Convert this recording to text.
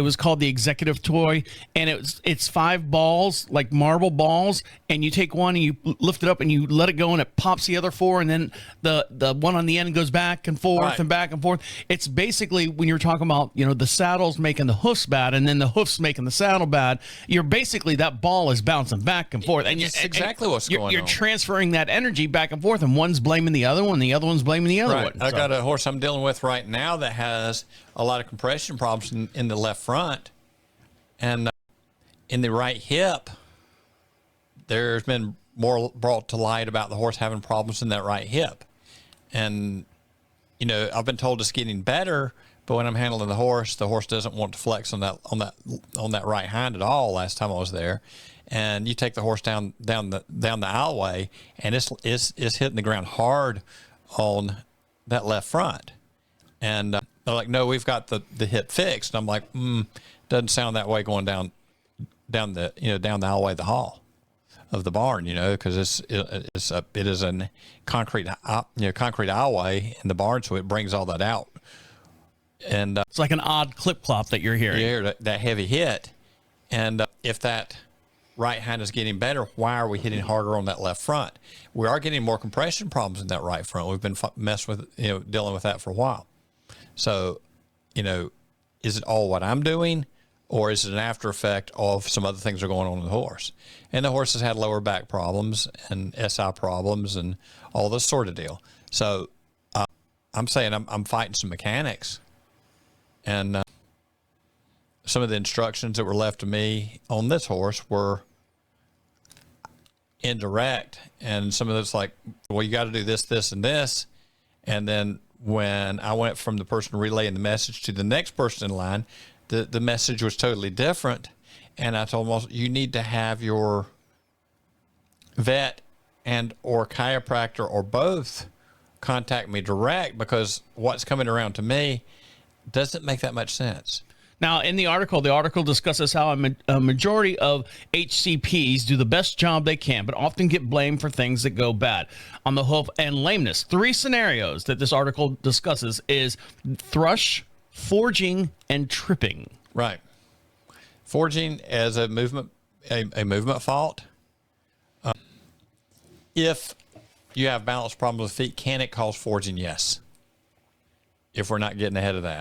It was called the Executive Toy, and it's 5 balls, like marble balls, and you take one and you lift it up and you let it go and it pops the other 4, and then the one on the end goes back and forth and back and forth. It's basically, when you're talking about, the saddle's making the hoofs bad and then the hoofs making the saddle bad, you're basically, that ball is bouncing back and forth. And it's exactly what's going on. You're transferring that energy back and forth, and one's blaming the other one, the other one's blaming the other one. I got a horse I'm dealing with right now that has a lot of compression problems in the left front, and in the right hip there's been more brought to light about the horse having problems in that right hip. And I've been told it's getting better, but when I'm handling the horse doesn't want to flex on that right hind at all last time I was there. And you take the horse down the aisleway, and it's hitting the ground hard on that left front. And they're like, "No, we've got the hip fixed." And I'm like, doesn't sound that way going down the aisleway of the hall of the barn, because it is a concrete aisleway in the barn, so it brings all that out. And it's like an odd clip clop that you're hearing. You hear that heavy hit, and if that right hand is getting better, why are we hitting harder on that left front? We are getting more compression problems in that right front. We've been dealing with that for a while. So, is it all what I'm doing, or is it an after effect of some other things that are going on with the horse? And the horse has had lower back problems and SI problems and all this sort of deal. So I'm saying I'm fighting some mechanics, and some of the instructions that were left to me on this horse were indirect, and some of it's like, well, you got to do this, this, and this. And then when I went from the person relaying the message to the next person in line, the message was totally different. And I told them, well, you need to have your vet and or chiropractor or both contact me direct, because what's coming around to me doesn't make that much sense. Now, in the article discusses how a majority of HCPs do the best job they can, but often get blamed for things that go bad on the hoof and lameness. 3 scenarios that this article discusses is thrush, forging, and tripping. Right. Forging as a movement fault. If you have balance problems with feet, can it cause forging? Yes. If we're not getting ahead of that.